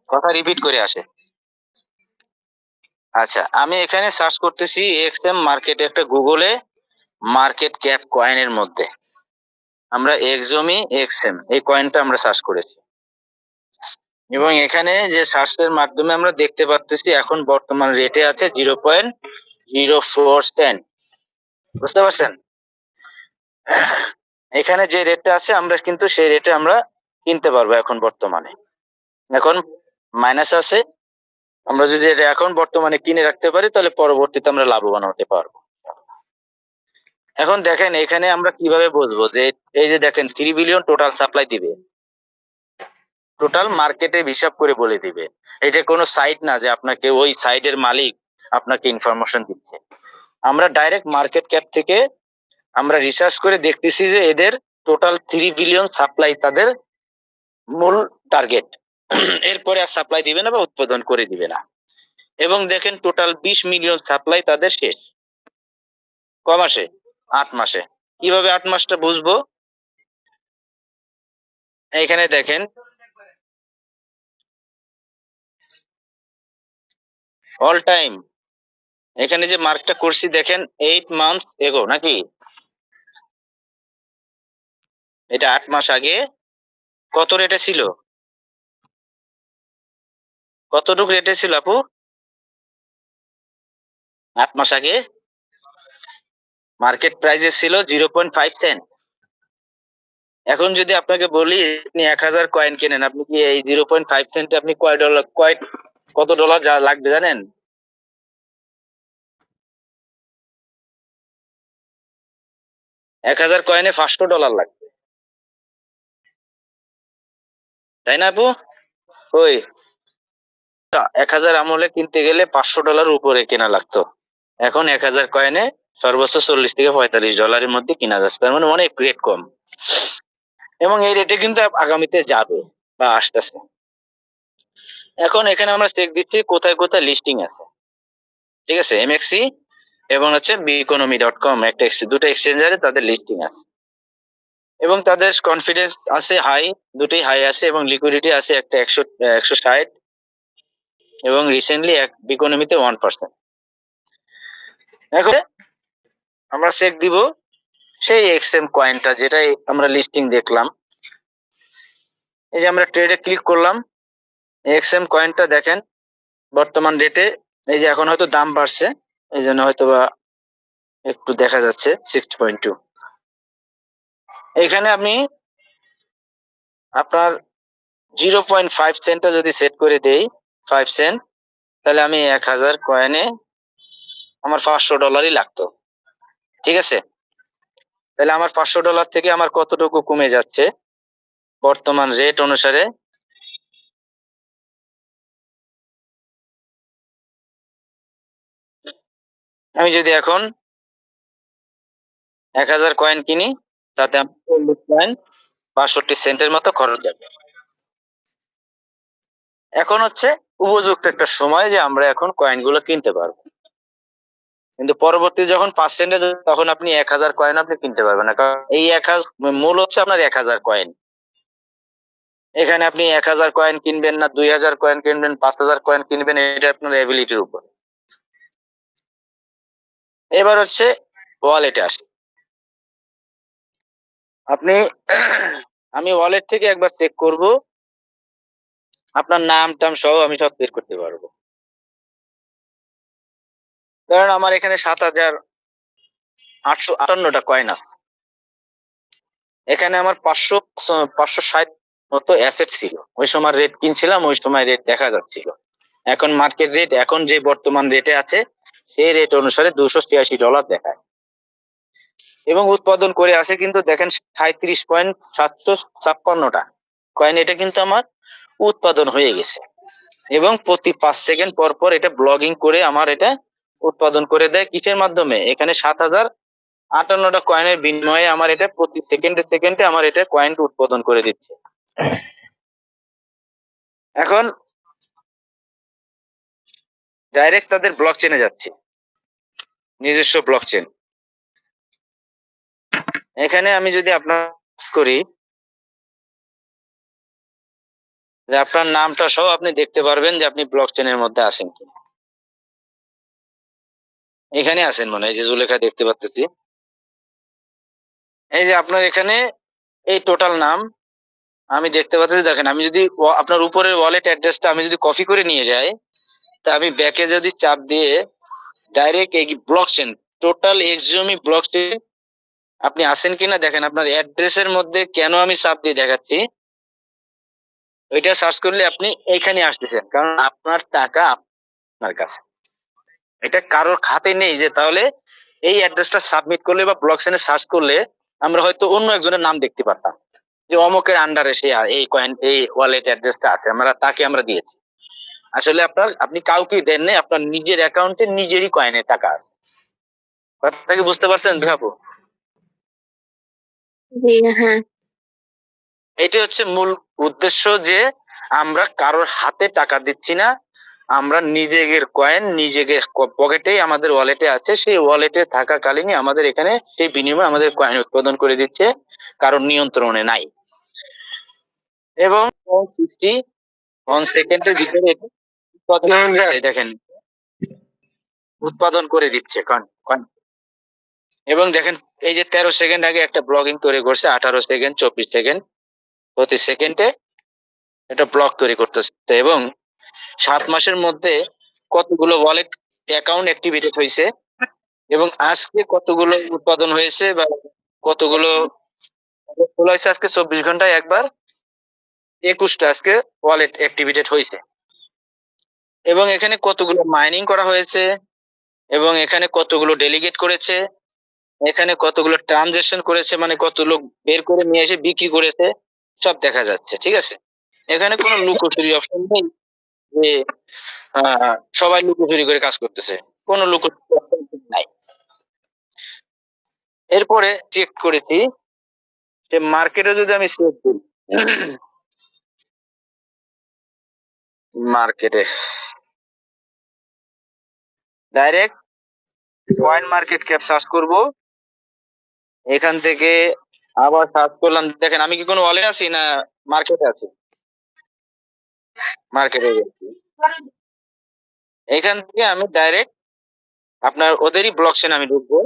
কথা রিপিট করে আসে। আচ্ছা, আমি এখানে সার্চ করতেছি এক্সএম মার্কেট, একটা গুগলে মার্কেট ক্যাপ কয়েনের মধ্যে আমরা এক্সমি এক্সএম এই কয়েনটা আমরা সার্চ করেছি, এবং এখানে যে সার্চের মাধ্যমে আমরা দেখতে পাচ্ছি এখন বর্তমান রেটে আছে 0.04 সেন্ট। বুঝতে পারছেন? এখানে যে রেটটা আছে আমরা কিন্তু সেই রেটে আমরা কিনতে পারবো এখন বর্তমানে। এখন মাইনাস আছে, আমরা যদি এটা এখন বর্তমানে কিনে রাখতে পারি তাহলে পরবর্তীতে আমরা লাভবান হতে পারবো। এখন দেখেন এখানে আমরা কিভাবে বুঝবো যে এই যে দেখেন 3 বিলিয়ন টোটাল সাপ্লাই দিবে, টোটাল মার্কেটে হিসাব করে বলে দিবে। এটা কোনো সাইট না যে আপনাকে ওই সাইটের মালিক আপনাকে ইনফরমেশন দিচ্ছে। আমরা ডাইরেক্ট মার্কেট ক্যাপ থেকে আমরা রিসার্চ করে দেখতেছি যে এদের টোটাল 3 বিলিয়ন সাপ্লাই তাদের মূল টার্গেট। এরপরে আর সাপ্লাই দিবে না বা উৎপাদন করে দিবে না। এবং দেখেন টোটাল 20 মিলিয়ন সাপ্লাই তাদের শেষ। ক মাসে? 8 মাসে। কিভাবে 8 মাসটা বুঝবো? এখানে দেখেন অল টাইম, এখানে যে মার্কটা করছি দেখেন 8 মান্থস এগো নাকি, এটা 8 মাস আগে কত রেটে ছিল, কতটুকু রেটে ছিল আপু? 8 মাস আগে মার্কেট প্রাইসে ছিল 0.5 সেন্ট। এখন যদি আপনাকে বলি আপনি 1,000 কয়েন কেনেন, আপনি কি এই 0.5 সেন্টে আপনি কয় ডলার, কত ডলার যা লাগবে জানেন? 1,000 কয়েনে $500 লাগবে, তাই না আপু? ওই 1,000 আমলে কিনতে গেলে $500 উপরে কেনা লাগতো। এখন 1,000 কয়েনে সর্বোচ্চ 40 থেকে 45 ডলারের মধ্যে কিনা যাচ্ছে, তার মানে অনেক রেট কম। এবং এই রেটে কিন্তু আগামীতে যাবে বা আসতেছে। এখন এখানে আমরা চেক দিচ্ছি কোথায় কোথায় লিস্টিং আছে, ঠিক আছে? এমএক্সি এবং হচ্ছে বিইকোনমি.কম, একটা দুটো এক্সচেঞ্জারে তাদের লিস্টিং আছে এবং তাদের কনফিডেন্স আছে হাই, দুটোই হাই আছে এবং লিকুইডিটি আছে একটা 160, এবং রিসেন্টলি বিইকোনমিতে 1%। এখন আমরা চেক দিব সেই এক্সএম কয়েনটা যেটা আমরা লিস্টিং দেখলাম। এই যে আমরা ট্রেডে ক্লিক করলাম, এক্সএম কয়েনটা দেখেন বর্তমান রেটে, এই যে এখন হয়তো দাম বাড়ছে এই জন্য হয়তো বা একটু দেখা যাচ্ছে 6.2। এখানে আমি আপনার 0.5 সেন্টটা যদি সেট করে দেই 5 সেন্ট, তাহলে আমি 1,000 কয়েনে আমার $500 লাগতো, ঠিক আছে? তাহলে আমার $500 থেকে আমার কতটুকু কমে যাচ্ছে বর্তমান রেট অনুসারে? আমি যদি এখন 1,000 কয়েন কিনি তাতে আমার 40.62 সেন্টের মতো খরচ যাবে। এখন হচ্ছে উপযুক্ত একটা সময় যে আমরা এখন কয়েনগুলো কিনতে পারবো, কিন্তু পরবর্তী যখন 5 সেন্টে যাবে তখন আপনি 1,000 কয়েন আপনি কিনতে পারবেন না, কারণ এই 1,000 মূল হচ্ছে আপনার 1,000 কয়েন। এখানে আপনি 1,000 কয়েন কিনবেন না 2,000 কয়েন কিনবেন 5,000 কয়েন কিনবেন, এটা আপনার এবিলিটির উপর। এবার হচ্ছে ওয়ালেটে আসি। আপনি আমি ওয়ালেট থেকে একবার চেক করব আপনার নাম টাম সহ আমি সব চেক করতে পারবো। কারণ আমার এখানে 7,858টা কয়েন আছে। এখানে আমার 560 মতো অ্যাসেট ছিল, ওই সময় রেট কিনছিলাম, ওই সময় রেট দেখা যাচ্ছিল। এখন মার্কেট রেট এখন যে বর্তমান রেটে আছে সেই রেট অনুসারে $283 দেখায়, এবং উৎপাদন করে আছে কিন্তু দেখেন 37.756টা কয়েন, এটা কিন্তু আমার উৎপাদন হয়ে গেছে। এবং প্রতি 5 সেকেন্ড পর পর এটা ব্লগিং করে আমার এটা উৎপাদন করে দেয় কিসের মাধ্যমে? এখানে 7,058টা কয়েনের বিনিময়ে আমার এটা প্রতি সেকেন্ডে সেকেন্ডে আমার এটা কয়েন উৎপাদন করে দিচ্ছে। এখন ডাইরেক্ট তাদের ব্লক চেনে যাচ্ছে, নিজস্ব ব্লক চেন। এখানে আমি যদি আপনার করি যে আপনার নামটা সহ আপনি দেখতে পারবেন যে আপনি ব্লক চেনের মধ্যে আছেন কিনা। এখানে আছেন মনে হয়, এই যে জুলেখা দেখতে পাচ্ছি। এই যে আপনার এখানে এই টোটাল নাম আমি দেখতে পাচ্ছি। দেখেন, আমি যদি আপনার উপরের ওয়ালেট অ্যাড্রেসটা আমি যদি কপি করে নিয়ে যাই, তা আমি ব্যাকে যদি চাপ দিয়ে ডাইরেক্ট এই ব্লক চেন, টোটাল এক্সিওমি ব্লক চেন আপনি আছেন কিনা দেখেন। আপনার অ্যাড্রেসের মধ্যে কেন আমি চাপ দিয়ে দেখাচ্ছি, ওইটা সার্চ করলে আপনি এইখানে আসতেছেন, কারণ আপনার টাকা আপনার কাছে, এটা কারোর খাতে নেই। যে তাহলে এই অ্যাড্রেসটা সাবমিট করলে বা ব্লক চেনে সার্চ করলে আমরা হয়তো অন্য একজনের নাম দেখতে পারতাম, যে অমুকের আন্ডারে সে এই কয়েন এই ওয়ালেট অ্যাড্রেসটা আছে, আমরা তাকে আমরা দিয়েছি। আসলে আপনি কাউকে দেন নাই, আপনার নিজের অ্যাকাউন্টে নিজেরই কয়েনের টাকা আছে। কথাটা কি বুঝতে পারছেন আপু? জি হ্যাঁ। এটি হচ্ছে মূল উদ্দেশ্য, যে আমরা কারোর হাতে টাকা দিচ্ছি না, আমরা নিজেদের কয়েন নিজেদের পকেটেই আমাদের ওয়ালেটে আছে, সেই ওয়ালেটে থাকাকালীনই আমাদের এখানে সেই বিনিময়ে আমাদের কয়েন উৎপাদন করে দিচ্ছে, কারোর নিয়ন্ত্রণে নাই। এবং 1 ভিতরে এটা উৎপাদন করছে, দেখেন উৎপাদন করে দিচ্ছে কয়েন। এবং দেখেন, এই যে 13 সেকেন্ড আগে একটা ব্লগিং তৈরি করছে, 18 সেকেন্ড, 24 সেকেন্ড, প্রতি সেকেন্ডে এটা ব্লগ তৈরি করতেছে। এবং 7 মাসের মধ্যে কতগুলো ওয়ালেট অ্যাকাউন্ট অ্যাক্টিভেটেড হয়েছে, এবং আজকে কতগুলো উৎপাদন হয়েছে, বা কতগুলো খোলা হয়েছে আজকে 24 ঘন্টায় একবার, 21টা আজকে ওয়ালেট অ্যাক্টিভেটেড হয়েছে। এবং এখানে কতগুলো মাইনিং করা হয়েছে, এবং এখানে কতগুলো ডেলিগেট করেছে, এখানে কতগুলো ট্রানজেকশন করেছে, মানে কত লোক বের করে নিয়ে এসে বিক্রি করেছে, সব দেখা যাচ্ছে। ঠিক আছে, এখানে কোনো লুকোচুরি অপশন নেই যে সবাই লুকোচুরি করে কাজ করতেছে, কোনো লুকোচুরি option নাই। এরপরে চেক করেছি যে মার্কেটে যদি আমি চেক করি, মার্কেটে direct coin market cap search করব। এখান থেকে আবার সার্চ করলাম, দেখেন আমি কি কোনো ওয়ালেট আছি না মার্কেটে আছি, মার্কেটে গেছি। এখান থেকে আমি ডাইরেক্ট আপনার ওদেরই ব্লক চেন আমি ঢুকবো।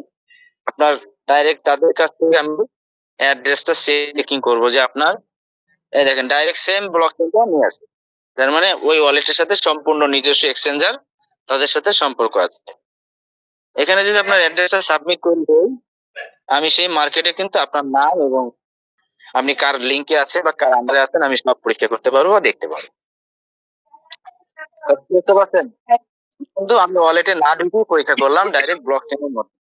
আপনার ডাইরেক্ট তাদের কাছ থেকে আমি অ্যাড্রেসটা চেকিং করব, যে আপনার এই দেখেন ডাইরেক্ট সেম ব্লক চেনটা নিয়ে আসে। তার মানে ওই ওয়ালেটের সাথে সম্পূর্ণ নিজস্ব এক্সচেঞ্জার, তাদের সাথে সম্পর্ক আছে। এখানে যদি আপনার অ্যাড্রেসটা সাবমিট করে দেই, আমি সেই মার্কেটে কিন্তু আপনার নাম এবং আপনি কার লিংকে আছে বা কার আন্ডারে আছেন আমি সব পরীক্ষা করতে পারবো বা দেখতে পারবো। বুঝতে পারছেন? কিন্তু আমি ওয়ালেটে না ঢুকে পরীক্ষা করলাম ডাইরেক্ট ব্লক চেনের মধ্যে।